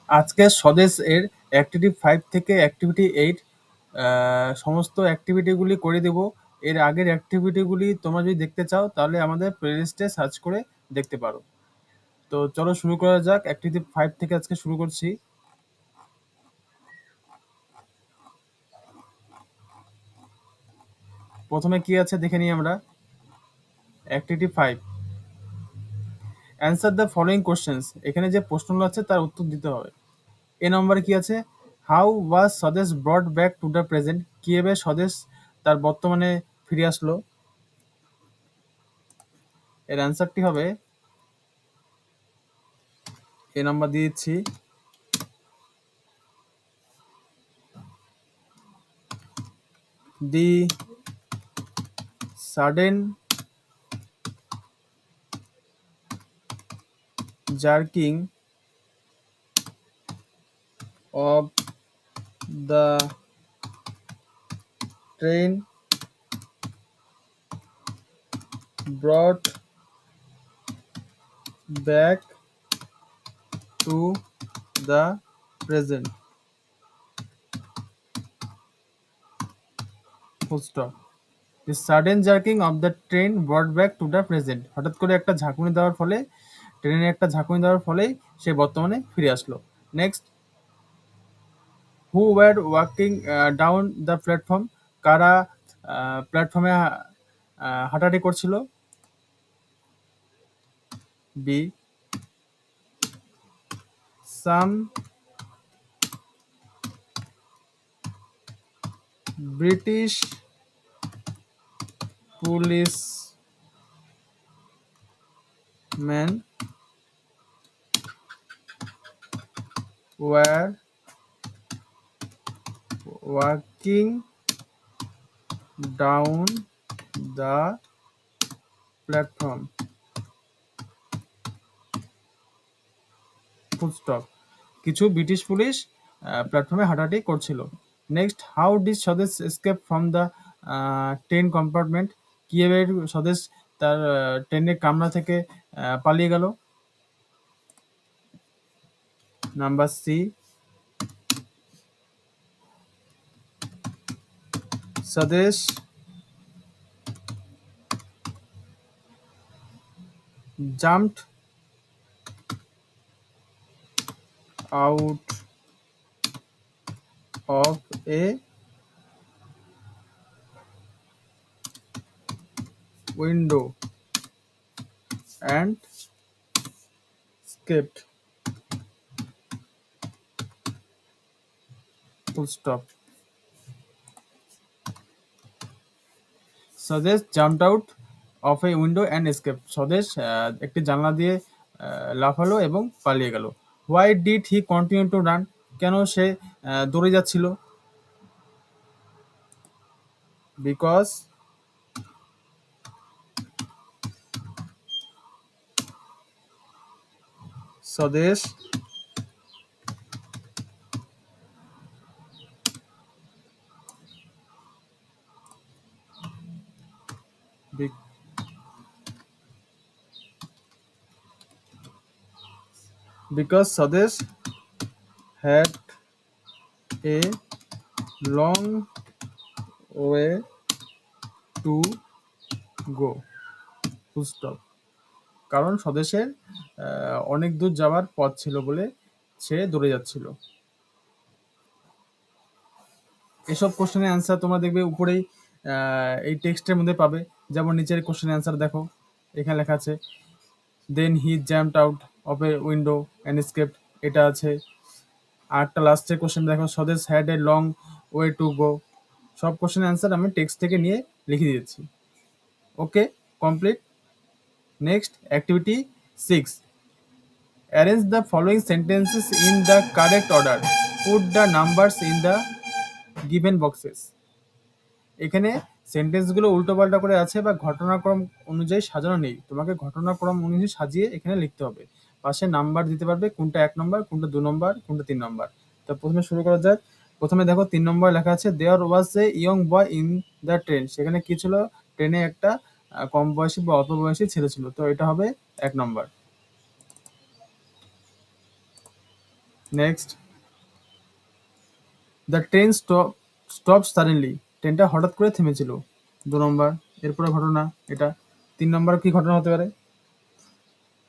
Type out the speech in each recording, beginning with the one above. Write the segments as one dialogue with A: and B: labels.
A: আজকে স্বদেশ এর অ্যাক্টিভিটি 5 থেকে অ্যাক্টিভিটি 8 সমস্ত অ্যাক্টিভিটিগুলি করে দেব। এর আগের অ্যাক্টিভিটিগুলি তোমরা যদি দেখতে চাও তাহলে আমাদের প্লেলিস্টে সার্চ করে দেখতে পারো। তো চলো শুরু করা যাক। অ্যাক্টিভিটি 5 থেকে আজকে শুরু করছি। প্রথমে কি আছে দেখে নিই আমরা। Activity 5, answer the following questions. এখানে যে প্রশ্নগুলো আছে তার উত্তর দিতে হবে। এ নম্বরে কি আছে, হাউ ওয়াজ স্বদেশ ব্রট ব্যাক টু দ্য প্রেজেন্ট, কিভাবে স্বদেশ তার বর্তমানে ফিরে আসলো। এর অ্যান্সারটি হবে, এ নাম্বার দিয়ে দিচ্ছি, the sudden jerking of the train brought back to the present. Full stop. The sudden jerking of the train brought back to the present. হঠাৎ করে একটা ঝাঁকুনি দেওয়ার ফলে, ট্রেনের একটা ঝাঁকুনি দেওয়ার ফলেই সে বর্তমানে ফিরে আসলো। Next, who were walking down the platform, কারা প্ল্যাটফর্মে হাঁটাহাঁটি করছিল। B, some British policemen were walking down the platform. Full stop. কিছু ব্রিটিশ পুলিশ প্ল্যাটফর্মে হাঁটাহাঁটি করছিল। Next, how did Swadesh escape from the train compartment, কিভাবে স্বদেশ তার ট্রেনের কামরা থেকে পালিয়ে গেল। Number C, Swadesh jumped out of a window and escaped. Full stop. স্বদেশ jumped out of a window and escape, স্বদেশ একটি জানলা দিয়ে লাফালো এবং পালিয়ে গেল। Why did he continue to run, কেন সে দৌড়ে যাচ্ছিল। বিকজ স্বদেশ because Swadesh had a long way to go. Full stop. কারণ স্বদেশের অনেক দূর যাওয়ার পথ ছিল বলে সে দৌড়ে যাচ্ছিল। এসব কোশ্চেনের অ্যান্সার তোমরা দেখবে উপরেই এই টেক্সটের মধ্যে পাবে। যেমন নিচের কোশ্চেনের অ্যান্সার দেখো, এখানে লেখা আছে then he jumped out of a window and escaped, এটা আছে। আর একটা লাস্টের কোশ্চেন দেখো, Swadesh had a long way to go. সব কোশ্চেনের অ্যান্সার আমি টেক্সট থেকে নিয়ে লিখে দিয়েছি। Okay, complete. Next, activity 6, arrange the following sentences in the correct order, put the numbers in the given boxes. এখানে সেন্টেন্সগুলো উল্টোপাল্টা করে আছে বা ঘটনাক্রম অনুযায়ী সাজানো নেই, তোমাকে ঘটনাক্রম অনুযায়ী সাজিয়ে এখানে লিখতে হবে। পাশে নাম্বার দিতে পারবে, কোনটা 1 নম্বর, কোনটা 2 নম্বর, কোনটা 3 নম্বর। তো প্রথমে শুরু করা যাক। প্রথমে দেখো 3 নম্বর লেখা আছে there was a young boy in the train, সেখানে কি ছিল, ট্রেনে একটা কম বয়সী বা অল্প বয়সী ছেলে ছিল, তো এটা হবে 1 number. Next, the train stop suddenly, ট্রেনটা হঠাৎ করে থেমেছিল। 2 নম্বর, এরপরে ঘটনা এটা। 3 নম্বর কি ঘটনা হতে পারে?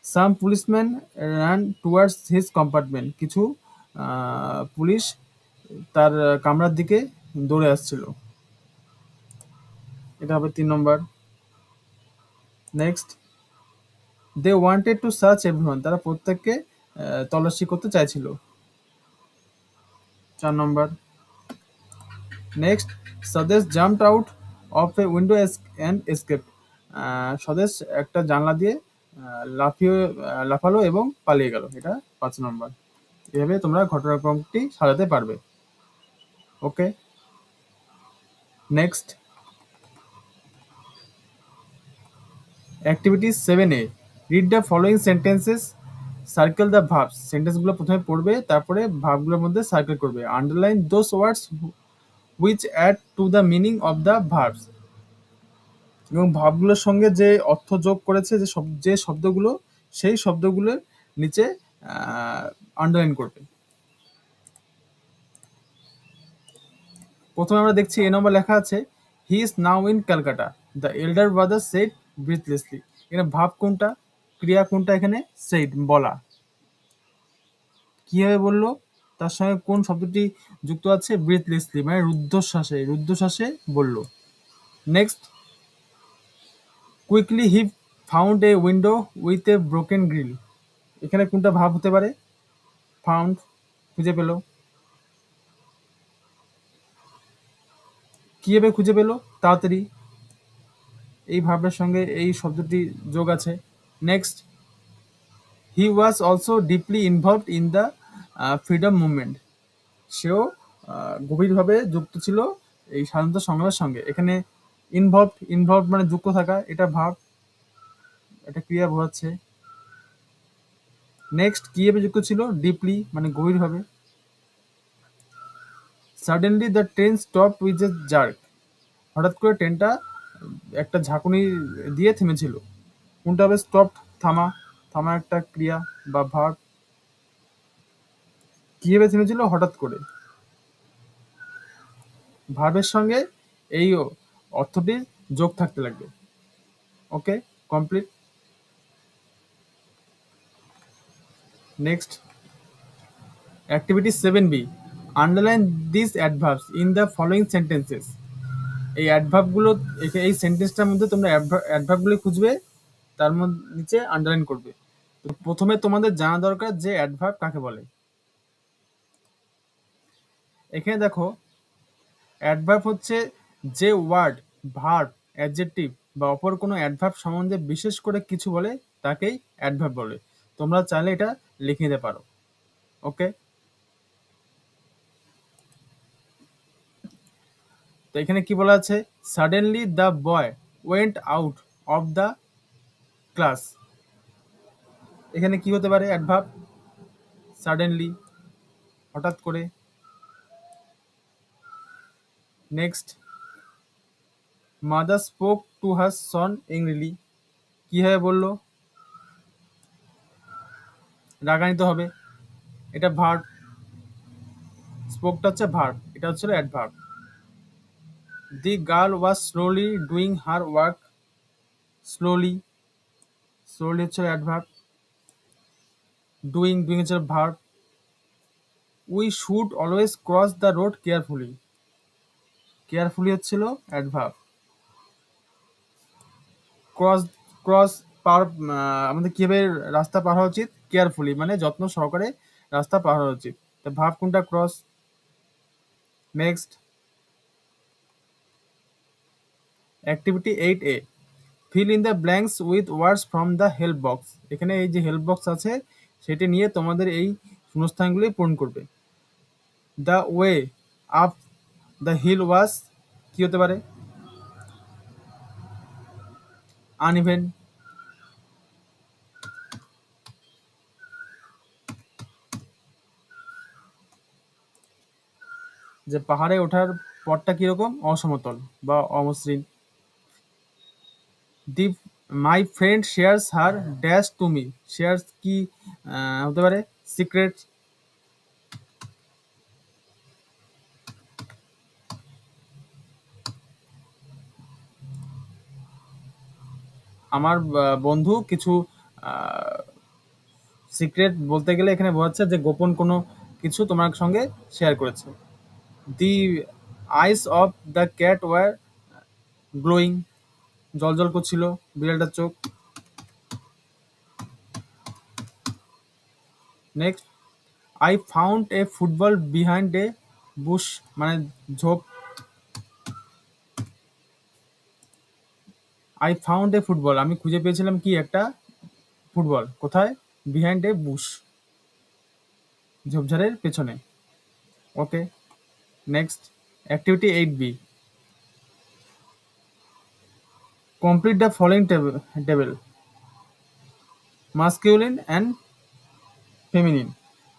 A: Some policeman run towards his compartment, কিছু পুলিশ তার কামরার দিকে দৌড়ে আসছিল। এটা হবে 3 number. Next, they wanted to search everyone, তারা প্রত্যেককে তল্লাশি করতে চাইছিল। 4 number. Next, Swadesh jumped out of a window and escape, Swadesh একটা জানলা দিয়ে লাফালো এবং পালিয়ে গেল। এটা 5 নম্বর। এভাবে তোমরা ঘটনাক্রমটি সাজাতে পারবে। Okay, next, activity 7A, read the following sentences, circle the verbs, সেন্টেন্সগুলো প্রথমে পড়বে, তারপরে ভার্বগুলোর মধ্যে সার্কেল করবে। Underline those words which add to the meaning of the verbs, এবং ভাবগুলোর সঙ্গে যে অর্থ যোগ করেছে, যে শব্দগুলো, সেই শব্দগুলোর নিচে আন্ডারলাইন করবে। প্রথমে আমরা দেখছি এ নম্বর লেখা আছে, he is now in Calcutta, the elder brother said breathlessly. এখানে ভাব কোনটা, ক্রিয়া কোনটা? এখানে সেড, বলা। কিভাবে বললো, তার সঙ্গে কোন শব্দটি যুক্ত আছে? ব্রিথলেসলি, মানে রুদ্ধশ্বাসে, রুদ্ধশ্বাসে বললো। Next, quickly he found a window with a broken grill, এখানে কোনটা ভাব হতে পারে? ফাউন্ড, খুঁজে পেল। কিভাবে খুঁজে পেল? তাড়াতাড়ি, এই ভাবের সঙ্গে এই শব্দটি যোগ আছে। Next, he was also deeply involved in the freedom movement, সেও গভীরভাবে যুক্ত ছিল এই স্বাধীনতা সংগ্রামের সঙ্গে। এখানে ইনভলভ মানে যুক্ত থাকা, এটা ভাব, এটা ক্রিয়া বোঝাচ্ছে। নেক্সট, কিভাবে যুক্ত ছিল? ডিপলি মানে গভীরভাবে। Suddenly the train stop with a jerk, হঠাৎ করে ট্রেনটা একটা ঝাঁকুনি দিয়ে থেমেছিল। কোনটা হবে? স্টপ, থামা, থামা একটা ক্রিয়া বা ভার্ব। কিভাবে থেমেছিল? হঠাৎ করে। ভার্বের সঙ্গে এই অর্থটির যোগ থাকতে লাগবে। Okay, complete. Next, activity 7B, underline this adverbs in the following sentences, এই অ্যাডভার্বগুলো, এই সেন্টেন্সটার মধ্যে তোমরা অ্যাডভার্বগুলো খুঁজবে, তার মধ্যে নিচে আন্ডারলাইন করবে। তো প্রথমে তোমাদের জানা দরকার যে অ্যাডভার্ব কাকে বলে। এখানে দেখো, অ্যাডভার্ব হচ্ছে যে ওয়ার্ড, ভার্ব, অ্যাডজেক্টিভ বা অপর কোনো অ্যাডভার্ব সম্বন্ধে বিশেষ করে কিছু বলে, তাকেই অ্যাডভার্ব বলে। তোমরা চাইলে এটা লিখে নিতে পারো। ওকে, তো এখানে কি বলা আছে? Suddenly the boy went out of the class, এখানে কি হতে পারে? অ্যাডভার্ব, সাডেনলি, হঠাৎ করে। Next, mother spoke to her son angrily, কিভাবে বললো? রাগান্বিত হবে, এটা ভার্ব। স্পোকটা হচ্ছে ভার্ব, এটা হচ্ছে adverb. The girl was slowly doing her work, slowly, slowly হচ্ছে অ্যাডভার্ব। ডুইং, ডুইং হচ্ছে verb. We should always cross the road carefully, carefully হচ্ছিল অ্যাডভার্ব। ক্রস, ক্রস পার, আমাদের কিভাবে রাস্তা পার হওয়া উচিত? কেয়ারফুলি মানে যত্ন সহকারে রাস্তা পার হওয়া উচিত। তো ভার্ব কোনটা? Cross. Next, activity 8A, fill in the blanks with words from the help box, এখানে এই যে হেল্প বক্স আছে সেটি নিয়ে তোমাদের এই শূন্যস্থানগুলি পূরণ করবে। The way up the hill was, কি হতে পারে? আনইভেন। যে পাহাড়ে ওঠার পথটা কিরকম? অসমতল বা অমসৃণ। The my friend shares her dash to me, shares কি হতে পারে? সিক্রেট। আমার বন্ধু কিছু সিক্রেট বলতে গেলে এখানে বোঝাচ্ছে যে গোপন কোনো কিছু তোমার সঙ্গে শেয়ার করেছে। The eyes of the cat were glowing, জল জল করছিল বিড়ালটার চোখ। Next, I found a football behind a bush, মানে ঝোপ। আই ফাউন্ড এ ফুটবল, আমি খুঁজে পেয়েছিলাম কি একটা ফুটবল, কোথায়? বিহাইন্ড এ বুশ, ঝোপঝাড়ের পেছনে। Okay, next, activity 8B, complete the following table, masculine and feminine.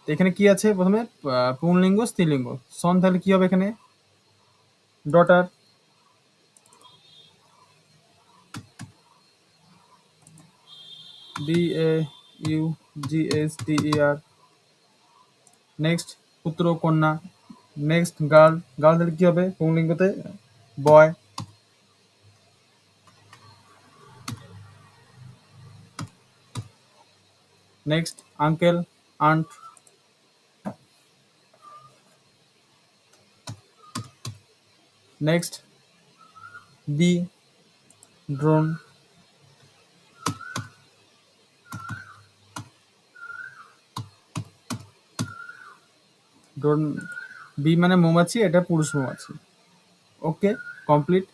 A: তো এখানে কি আছে প্রথমে? পুংলিঙ্গ, স্ত্রীলিঙ্গ। সন তাহলে কি হবে এখানে? ডটার। DAUGSTER। নেক্সট, পুত্র, কন্যা। Next, girl. গার্ল তাহলে কি হবে পুংলিঙ্গতে? Boy. Next, uncle, aunt. Next, bee, drone. Drone, bee মানে মৌমাছি, এটা পুরুষ মৌমাছি। Okay, complete.